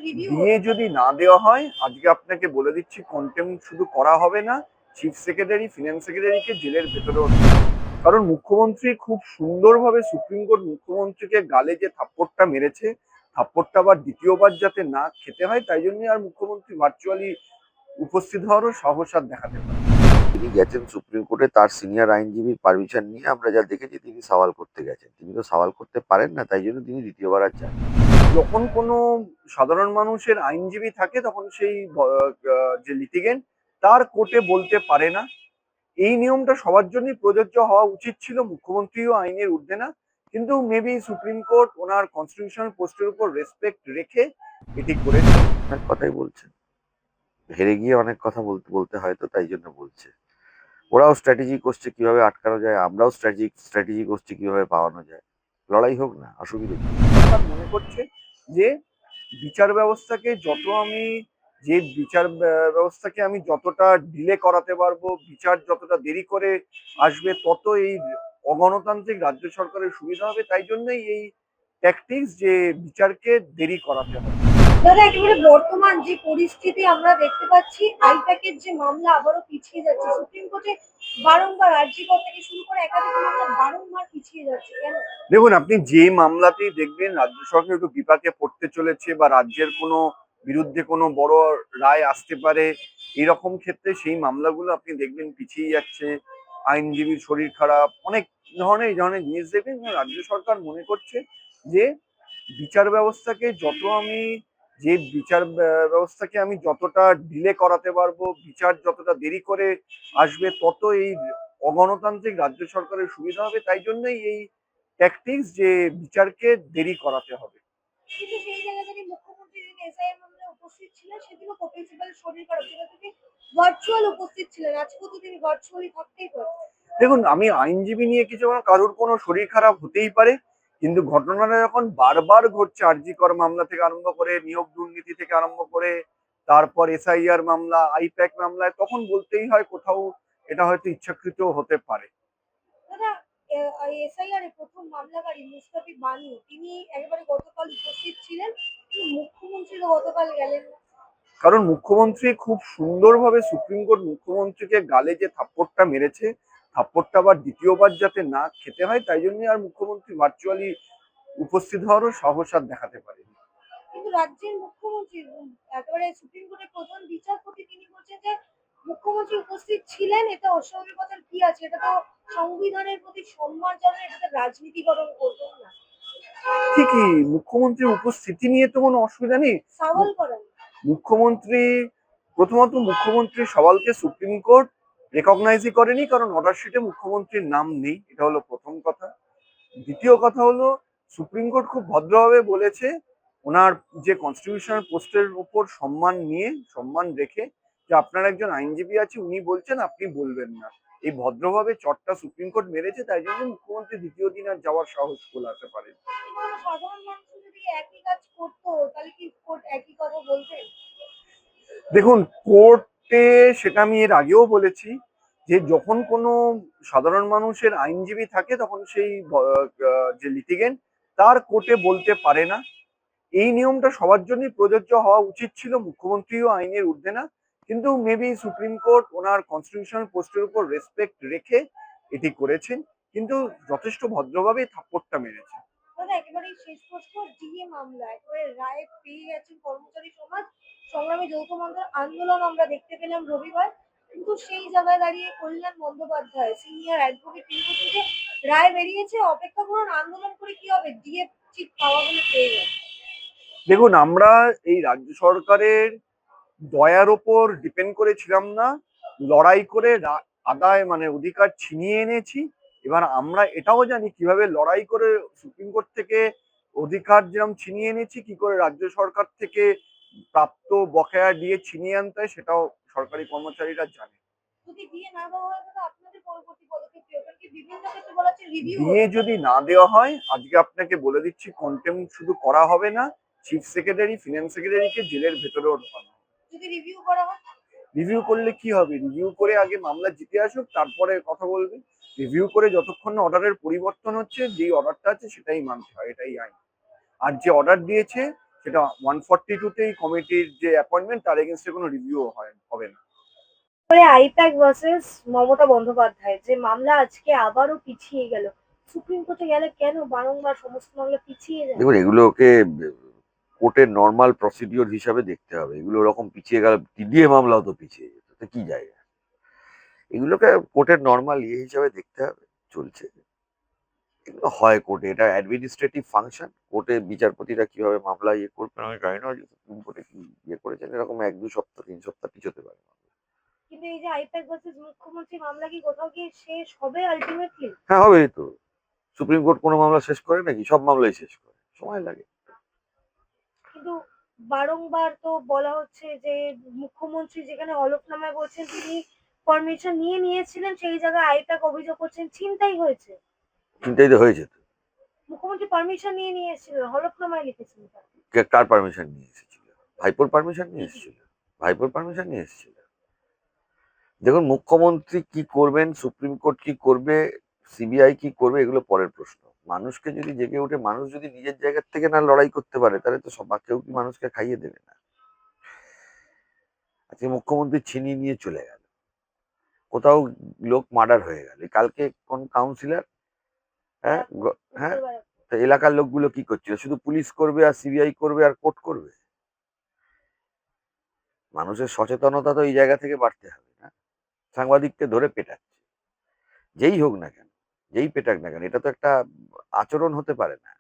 দিয়ে যদি না দেওয়া হয়, আজকে আপনাকে বলে দিচ্ছি, কন্টেম্প শুধু করা হবে না, চিফ সেক্রেটারি, ফিনান্স সেক্রেটারিকে জেলের ভেতরেও। কারণ মুখ্যমন্ত্রী খুব সুন্দরভাবে, সুপ্রিম কোর্ট মুখ্যমন্ত্রীকে গালে যে থাপ্পড়টা মেরেছে, থাপ্পড়টা আবার দ্বিতীয়বার যাতে না খেতে হয়, তাই জন্যই আর মুখ্যমন্ত্রী ভার্চুয়ালি উপস্থিত হওয়ারও সাহস আর দেখাতে পারে। তিনি গেছেন সুপ্রিম কোর্টে তার সিনিয়র আইনজীবীর পারমিশন নিয়ে। আমরা যা দেখেছি তিনি সওয়াল করতে গেছেন, তিনি তো সওয়াল করতে পারেন না, তাই জন্য তিনি দ্বিতীয়বার আর যান। যখন কোনো সাধারণ মানুষের আইনজীবী থাকে, তখন সেই যে লিটিগেন্ট, তার কোর্টে বলতে পারে না। এই নিয়মটা সবার জন্যই প্রযোজ্য হওয়া উচিত ছিল, মুখ্যমন্ত্রীও আইনের ঊর্ধ্বে না। কিন্তু মেবি সুপ্রিম কোর্ট ওনার কনস্টিটিউশনাল পোস্টের উপর রেসপেক্ট রেখে এটি করেছে। অনেক কথাই বলছেন, হেরে গিয়ে অনেক কথা বলতে বলতে হয়তো তাই জন্য বলছে। ওরাও স্ট্র্যাটেজি করছে কিভাবে আটকানো যায়, আমরাও স্ট্র্যাটেজি করছি কিভাবে পাওয়ানো যায়। লড়াই হোক না, অসুবিধা কি? সরকার মনে করছে যে বিচার ব্যবস্থাকে যত আমি যে বিচার ব্যবস্থাকে আমি যতটা ডিলে করাতে পারবো, বিচার যতটা দেরি করে আসবে, তত এই অগণতান্ত্রিক রাজ্য সরকারের সুবিধা হবে। তাই জন্যই এই ট্যাকটিক্স যে বিচারকে দেরি করাতে হবে। দাদা, একেবারে বর্তমান যে পরিস্থিতি আমরা দেখতে পাচ্ছি, আইপ্যাকের যে মামলা আবারও পিছিয়ে যাচ্ছে সুপ্রিম কোর্টে। বারংবার আরজি কর থেকে শুরু করে একাধিক মামলা বারংবার পিছিয়ে যাচ্ছে কেন? দেখুন, আপনি যে মামলাতেই দেখবেন রাজ্য সরকার একটু বিপাকে পড়তে চলেছে বা রাজ্যের কোনো বিরুদ্ধে কোনো বড় রায় আসতে পারে, এরকম ক্ষেত্রে সেই মামলাগুলো আপনি দেখবেন পিছিয়ে যাচ্ছে। আইনজীবীর শরীর খারাপ, অনেক ধরনের এই ধরনের জিনিস দেখবেন। রাজ্য সরকার মনে করছে যে বিচার ব্যবস্থাকে যত আমি যে বিচার ব্যবস্থাকে আমি যতটা ডিলে করাতে পারবো, বিচার যতটা দেরি করে আসবে, তত এই অগণতান্ত্রিক রাজ্য সরকারের সুবিধা হবে। তাই জন্যই এই ট্যাকটিক্স যে বিচারকে দেরি করাতে হবে। কিন্তু সেই জায়গা থেকে মুখ্যমন্ত্রী যিনি এসআইআর মামলায় উপস্থিত ছিলেন, সেদিনও কপিল সিবালের শরীর খারাপ ছিল, তিনি ভার্চুয়াল উপস্থিত ছিলেন। আজকেও তো তিনি ভার্চুয়ালি থাকতেই পারতেন। দেখুন, আমি আইনজীবী নিয়ে কিছু কারোর কোনো শরীর খারাপ হতেই পারে, কিন্তু ঘটনাটা যখন বারবার ঘটছে, আরজি কর মামলা থেকে আরম্ভ করে, নিয়োগ দুর্নীতি থেকে আরম্ভ করে, তারপর এসআইআর মামলা, আইপ্যাক মামলায়, তখন বলতেই হয় কোথাও এটা হয়তো ইচ্ছাকৃত হতে পারে। দাদা, এসআইআর এর প্রথম মামলাকারী মুস্তাফি বানু, তিনি একেবারে গতকাল উপস্থিত ছিলেন, কিন্তু মুখ্যমন্ত্রী তো গতকাল গেলেন না। কারণ মুখ্যমন্ত্রী খুব সুন্দরভাবে, সুপ্রিম কোর্ট মুখ্যমন্ত্রীকে গালে যে থাপ্পড়টা মেরেছে, থাপ্পড়টা আবার দ্বিতীয়বার যাতে না খেতে হয়, তাই জন্যই আর মুখ্যমন্ত্রী ভার্চুয়ালি উপস্থিত হওয়ারও সাহস আর দেখাতে পারেনি। কিন্তু রাজ্যের মুখ্যমন্ত্রী, একেবারে সুপ্রিম কোর্টের প্রধান বিচারপতি, তিনি বলছেন যে মুখ্যমন্ত্রী উপস্থিত ছিলেন, এতে অস্বাভাবিকতার কি আছে? এটা তো সংবিধানের প্রতি সম্মান জানানো, এটাতে রাজনীতিকরণ করবেন না। ঠিকই, মুখ্যমন্ত্রীর উপস্থিতি নিয়ে তো কোনো অসুবিধা নেই। সওয়াল করেন। মুখ্যমন্ত্রী, প্রথমত মুখ্যমন্ত্রীর সওয়ালকে সুপ্রিম কোর্ট রেকগনাইজই করেনি, কারণ অর্ডার শিটে মুখ্যমন্ত্রীর নাম নেই। এটা হলো প্রথম কথা। দ্বিতীয় কথা হলো, সুপ্রিম কোর্ট খুব ভদ্রভাবে বলেছে, ওনার যে কনস্টিটিউশনাল পোস্টের উপর সম্মান নিয়ে, সম্মান রেখে, যে আপনার একজন আইনজীবী আছে, উনি বলছেন, আপনি বলবেন না। এই ভদ্রভাবে চটটা সুপ্রিম কোর্ট মেরেছে, তাই জন্য মুখ্যমন্ত্রী দ্বিতীয় দিন আর যাওয়ার সাহস কোলাতে পারেন। কিন্তু সাধারণ মানুষ যদি একই কাজ করতো, তাহলে কি কোর্ট একই কথা বলতেন? দেখুন, কোর্টে, সেটা আমি এর আগেও বলেছি, যে যখন কোনো সাধারণ মানুষের আইনজীবী থাকে, তখন সেই যে লিটিগেন্ট, তার কোর্টে বলতে পারে না। এই নিয়মটা সবার জন্যই প্রযোজ্য হওয়া উচিত ছিল, মুখ্যমন্ত্রীও আইনের ঊর্ধ্বে না। কিন্তু মেবি সুপ্রিম কোর্ট ওনার কনস্টিটিউশনাল পোস্টের উপর রেসপেক্ট রেখে এটি করেছেন, কিন্তু যথেষ্ট ভদ্রভাবে থাপ্পড়টা মেরেছে। দাদা, একেবারেই শেষ প্রশ্ন, ডিএ মামলা একেবারে রায় পেয়ে গেছেন কর্মচারী সমাজ। সংগ্রামী যৌথ আন্দোলন আমরা দেখতে পেলাম রবিবার, কিন্তু সেই জায়গায় দাঁড়িয়ে কল্যাণ বন্দ্যোপাধ্যায়, সিনিয়র অ্যাডভোকেট, তিনি বলছেন যে রায় বেরিয়েছে, অপেক্ষা করুন, আন্দোলন করে কি হবে, ডিএ চিট পাওয়া বলে পেয়ে গেছে। দেখুন, আমরা এই রাজ্য সরকারের দয়ার ওপর ডিপেন্ড করেছিলাম না, লড়াই করে আদায় মানে অধিকার ছিনিয়ে এনেছি। এবার আমরা এটাও জানি কিভাবে লড়াই করে সুপ্রিম কোর্ট থেকে অধিকার যেরকম ছিনিয়ে এনেছি, কি করে রাজ্য সরকার থেকে প্রাপ্ত বকেয়া দিয়ে ছিনিয়ে আনতে হয়, সেটাও সরকারি কর্মচারীরা জানে। যদি ডিএ না দেওয়া হয়, তাহলে আপনাদের পরবর্তী পদক্ষেপ কি হবে? কি বিভিন্ন ক্ষেত্রে বলা হচ্ছে রিভিউ দিয়ে হবে। যদি না দেওয়া হয়, আজকে আপনাকে বলে দিচ্ছি, কন্টেম্প শুধু করা হবে না, চিফ সেক্রেটারি, ফিনান্স সেক্রেটারিকে জেলের ভেতরেও ঢোকানো হবে। যদি রিভিউ করা হয়? রিভিউ করলে কি হবে? রিভিউ করে আগে মামলা জিতে আসুক, তারপরে কথা বলবে। রিভিউ করে যতক্ষণ না অর্ডারের পরিবর্তন হচ্ছে, যেই অর্ডারটা আছে সেটাই মানতে হয়, এটাই আইন। আর যে অর্ডার দিয়েছে সেটা 142তেই কমিটির যে অ্যাপয়েন্টমেন্ট তার এগেনস্টে কোনো রিভিউ হবে না। তারপরে আইপ্যাক ভার্সেস মমতা বন্দ্যোপাধ্যায় যে মামলা আজকে আবারও পিছিয়ে গেল, সুপ্রিম কোর্টে গেলে কেন বারংবার সমস্ত মামলা পিছিয়ে যায়? দেখুন, এগুলোকে কোর্টের নর্মাল প্রসিডিওর হিসাবে দেখতে হবে। এগুলো ওরকম পিছিয়ে গেল, টিডিএ মামলাও তো পিছিয়ে যেত, তো কি জায়গা, এগুলোকে কোর্টের নর্মাল হিসাবে দেখতে হবে। চলছে, এগুলো হয় কোর্টে, এটা অ্যাডমিনিস্ট্রেটিভ ফাংশন। কোর্টে বিচারপতিরা কিভাবে মামলা করবেন আমি জানি না, যে সুপ্রিম কোর্টে কি করেছেন, এরকম 1-2 সপ্তাহ 3 সপ্তাহ পিছোতে পারে। কিন্তু এই যে আইপ্যাক ভার্সেস মুখ্যমন্ত্রী মামলা কি কোথাও গিয়ে শেষ হবে আলটিমেটলি? হ্যাঁ, হবেই তো। সুপ্রিম কোর্ট কোনো মামলা শেষ করে নাকি? সব মামলাই শেষ করে, সময় লাগে। কিন্তু বারংবার তো বলা হচ্ছে যে মুখ্যমন্ত্রী যেখানে হলফনামায় বলছেন তিনি পারমিশন নিয়েছিলেন, সেই জায়গায় আইপ্যাক অভিযোগ করছেন ছিনতাই হয়েছে। চিন্তাই তো হয়েছে তো। মুখ্যমন্ত্রী পারমিশন নিয়ে এসেছিলেন, হলফনামায় লিখেছিলেন তারা। কার পারমিশন নিয়ে এসেছিল? ভাইপোর পারমিশন নিয়ে দিদি, এসেছিল। ভাইপোর পারমিশন নিয়ে এসেছিল। দেখুন, মুখ্যমন্ত্রী কি করবেন, সুপ্রিম কোর্ট কি করবে, সিবিআই কি করবে, এগুলো পরের প্রশ্ন। মানুষকে যদি জেগে উঠে, মানুষ যদি নিজের জায়গা থেকে না লড়াই করতে পারে, তাহলে তো সব কেউ কি মানুষকে খাইয়ে দেবে না। আজকে মুখ্যমন্ত্রী ছিনিয়ে নিয়ে চলে গেল, কোথাও লোক মার্ডার হয়ে গেল। কালকে কোন কাউন্সিলর, হ্যাঁ হ্যাঁ, উত্তর ভারত। তো এলাকার লোকগুলো কি করছিল? শুধু পুলিশ করবে আর সিবিআই করবে আর কোর্ট করবে? মানুষের সচেতনতা তো এই জায়গা থেকে বাড়তে হবে না? সাংবাদিককে ধরে পেটাচ্ছে, যেই হোক না কেন, যেই পেটাক না কেন, এটা তো একটা আচরণ হতে পারে না।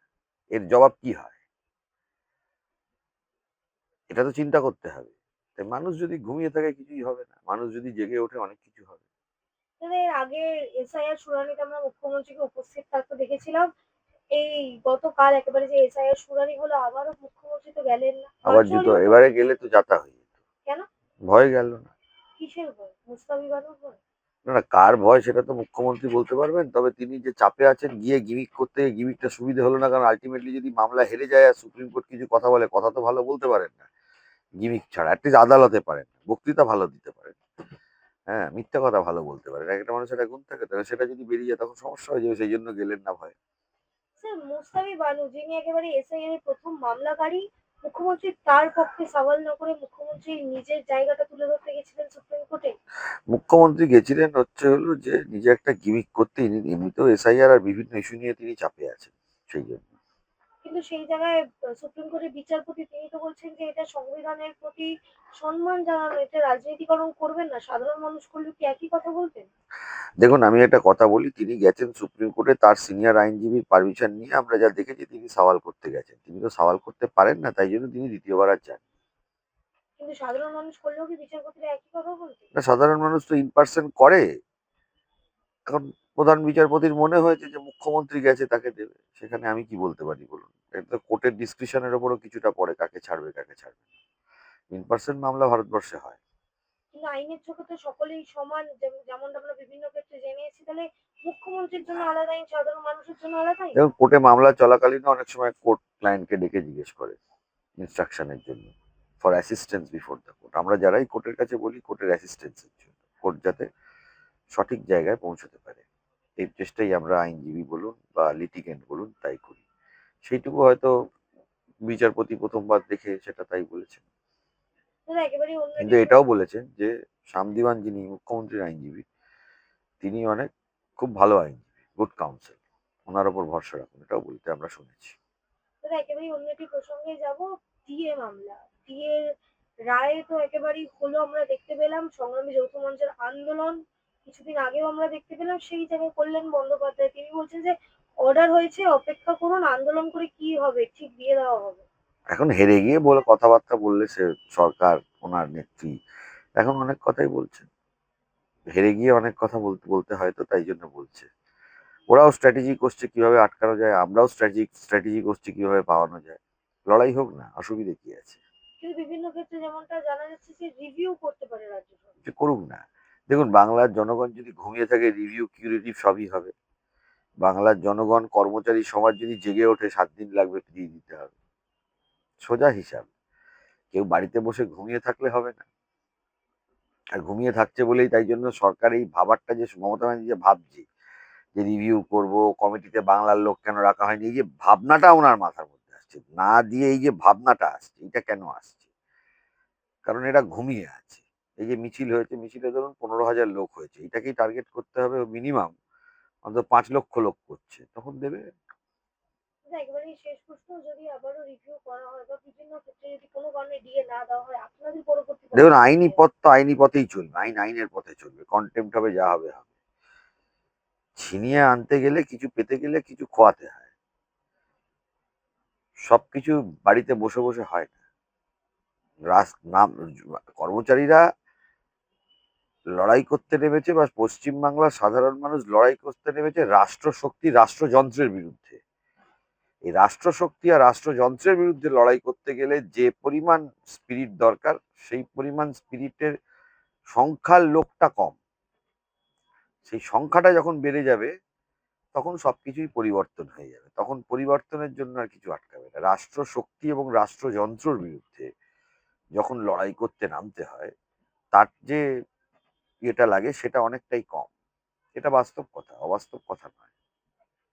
এর জবাব কি হয়, এটা তো চিন্তা করতে হবে। তাই মানুষ যদি ঘুমিয়ে থাকে কিছুই হবে না, মানুষ যদি জেগে ওঠে অনেক কিছু হবে। তবে এর আগের এসআইআর শুনানিতে আমরা মুখ্যমন্ত্রীকে উপস্থিত থাকতে দেখেছিলাম। এই গতকাল একেবারে যে এসআইআর শুনানি হলো, আবারও মুখ্যমন্ত্রী তো গেলেন না, আবার ভার্চুয়ালি জুতো, হলো। এবারে গেলে তো যাতা হয়ে যেত। কেন? ভয় গেল না। কিসের ভয়? মুস্তাফি বানুর ভয়? না না, কার ভয় সেটা তো মুখ্যমন্ত্রী বলতে পারবেন। তবে তিনি যে চাপে আছেন, গিয়ে গিমিক করতে গিয়ে গিমিকটা সুবিধা হলো না, কারণ আলটিমেটলি যদি মামলা হেরে যায় আর সুপ্রিম কোর্ট কিছু কথা বলে, কথা তো ভালো বলতে পারেন না গিমিক ছাড়া। অ্যাটলিস্ট আদালতে পারেন, বক্তৃতা ভালো দিতে পারেন, হ্যাঁ, মিথ্যা কথা ভালো বলতে পারেন। একটা মানুষের একটা গুণ থাকে, তবে সেটা যদি বেরিয়ে যায় তখন সমস্যা হয়ে যাবে, সেই জন্য গেলেন না ভয়। স্যার, মুস্তাফি বানু যিনি একেবারে এসআইআর এর প্রথম মামলাকারী, মুখ্যমন্ত্রী তার পক্ষে সওয়াল না করে মুখ্যমন্ত্রী নিজের জায়গাটা তুলে ধরতে গেছিলেন সুপ্রিম কোর্টে। মুখ্যমন্ত্রী গেছিলেন হচ্ছে হলো যে নিজে একটা গিমিক করতে। এমনিতেও এসআইআর আর বিভিন্ন ইস্যু নিয়ে তিনি চাপে আছেন, সেই জন্য। কিন্তু সেই জায়গায় সুপ্রিম কোর্টের বিচারপতি তিনি তো বলছেন যে এটা সংবিধানের প্রতি সম্মান জানানো, এটা রাজনীতিকরণ করবেন না। সাধারণ মানুষ করলে কি একই কথা বলতেন? দেখুন, আমি একটা কথা বলি, তিনি গেছেন সুপ্রিম কোর্টে তার সিনিয়র আইনজীবীর পারমিশন নিয়ে। আমরা যা দেখেছি তিনি সওয়াল করতে গেছেন, তিনি তো সওয়াল করতে পারেন না, তাই জন্য তিনি দ্বিতীয়বার আর যান। কিন্তু সাধারণ মানুষ করলেও কি বিচারপতিরা একই কথা বলতেন? না, সাধারণ মানুষ তো ইন পার্সন করে। এখন প্রধান বিচারপতির মনে হয়েছে যে মুখ্যমন্ত্রী গেছে তাকে দেবে, সেখানে আমি কি বলতে পারি বলুন? এটা তো কোর্টের ডিসক্রিশনের ওপরও কিছুটা পড়ে, কাকে ছাড়বে কাকে ছাড়বে না। ইন পার্সন মামলা ভারতবর্ষে হয়। কিন্তু আইনের চোখে তো সকলেই সমান, যেমনটা আমরা বিভিন্ন ক্ষেত্রে জেনেছি। তাহলে মুখ্যমন্ত্রীর জন্য আলাদা আইন, সাধারণ মানুষের জন্য আলাদা আইন? এবং কোর্টে মামলা চলাকালীন অনেক সময় কোর্ট ক্লায়েন্টকে ডেকে জিজ্ঞেস করে ইনস্ট্রাকশনের জন্য, for assistance before the court. আমরা যারাই কোর্টের কাছে বলি, কোর্টের অ্যাসিস্ট্যান্সের জন্য, কোর্ট যাতে সঠিক জায়গায় পৌঁছতে পারে, এই চেষ্টাই আমরা আইনজীবী বলুন বা লিটিগেন্ট বলুন তাই করি। সেইটুকু হয়তো বিচারপতি প্রথমবার দেখে সেটা তাই বলেছেন। দাদা, একেবারেই অন্য কিন্তু একটি এটাও প্রসঙ্গ। বলেছেন যে শামদিওয়ান, যিনি মুখ্যমন্ত্রীর আইনজীবী, তিনি অনেক খুব ভালো আইনজীবী, গুড কাউন্সিল, ওনার ওপর ভরসা রাখুন, এটাও বলতে আমরা শুনেছি। দাদা, একেবারেই অন্য একটি প্রসঙ্গে যাব। ডিএ মামলা, ডিএ রায় তো একেবারেই হলো, আমরা দেখতে পেলাম সংগ্রামী যৌথ মঞ্চের আন্দোলন। কিছুদিন আগেও আমরা দেখতে পেলাম সেই জায়গায় কল্যাণ বন্দ্যোপাধ্যায় তিনি বলছেন যে অর্ডার হয়েছে, অপেক্ষা করুন, আন্দোলন করে কি হবে, ঠিক দিয়ে দেওয়া হবে। এখন হেরে গিয়ে বলে কথাবার্তা বললে সে সরকার, ওনার নেত্রী এখন অনেক কথাই বলছেন। হেরে গিয়ে অনেক কথা বলতে বলতে হয়তো তাই জন্য বলছে। ওরাও স্ট্র্যাটেজি করছে কিভাবে আটকানো যায়, আমরাও স্ট্র্যাটেজি করছি কিভাবে পাওয়ানো যায়। লড়াই হোক না, অসুবিধে কি আছে? কিন্তু বিভিন্ন ক্ষেত্রে যেমনটা জানা যাচ্ছে যে রিভিউ করতে পারে রাজ্য সরকার। যে করুক না। দেখুন, বাংলার জনগণ যদি ঘুমিয়ে থাকে, রিভিউ কিউরেটিভ সবই হবে। বাংলার জনগণ, কর্মচারী সমাজ যদি জেগে ওঠে, 7 দিন লাগবে ফিরিয়ে দিতে হবে, সোজা হিসাব। কেউ বাড়িতে বসে ঘুমিয়ে থাকলে হবে না। আর ঘুমিয়ে থাকছে বলেই তাই জন্য সরকার এই ভাবারটা, যে মমতা ব্যানার্জি যে ভাবছে যে রিভিউ করব, কমিটিতে বাংলার লোক কেন রাখা হয়নি, এই যে ভাবনাটা ওনার মাথার মধ্যে আসছে, লাগছে, না দিয়ে এই যে ভাবনাটা আসছে, এটা কেন আসছে? কারণ এরা ঘুমিয়ে আছে। এই যে মিছিল হয়েছে, মিছিলে ধরুন 15,000 লোক হয়েছে, এটাকেই টার্গেট করতে হবে মিনিমাম অন্তত 5 লক্ষ লোক করছে, তখন দেবে। আচ্ছা, একেবারেই শেষ প্রশ্ন, যদি আবারও রিভিউ করা হয় বা বিভিন্ন ক্ষেত্রে যদি কোনো কারণে ডিএ না দেওয়া হয়, আপনাদের পরবর্তী দেখুন, পদক্ষেপ আইনি কি পথ হবে? তো আইনি পথেই চলবে, আইনের পথে চলবে, কন্টেম্প্ট হবে, যা হবে হবে। ছিনিয়ে আনতে গেলে, কিছু পেতে গেলে কিছু খোয়াতে হয়, সবকিছু বাড়িতে বসে বসে হয় না। নাম কর্মচারীরা লড়াই করতে নেমেছে, বা পশ্চিমবাংলার সাধারণ মানুষ লড়াই করতে নেমেছে রাষ্ট্রশক্তি, রাষ্ট্রযন্ত্রের বিরুদ্ধে। এই রাষ্ট্রশক্তি আর রাষ্ট্রযন্ত্রের বিরুদ্ধে লড়াই করতে গেলে যে পরিমাণ স্পিরিট দরকার, সেই পরিমাণ স্পিরিটের সংখ্যার লোকটা কম। সেই সংখ্যাটা যখন বেড়ে যাবে, তখন সবকিছুই পরিবর্তন হয়ে যাবে। তখন পরিবর্তনের জন্য আর কিছু আটকাবে না। রাষ্ট্রশক্তি এবং রাষ্ট্রযন্ত্রের বিরুদ্ধে যখন লড়াই করতে নামতে হয়, তার যে ইয়েটা লাগে সেটা অনেকটাই কম। এটা বাস্তব কথা, অবাস্তব কথা নয়।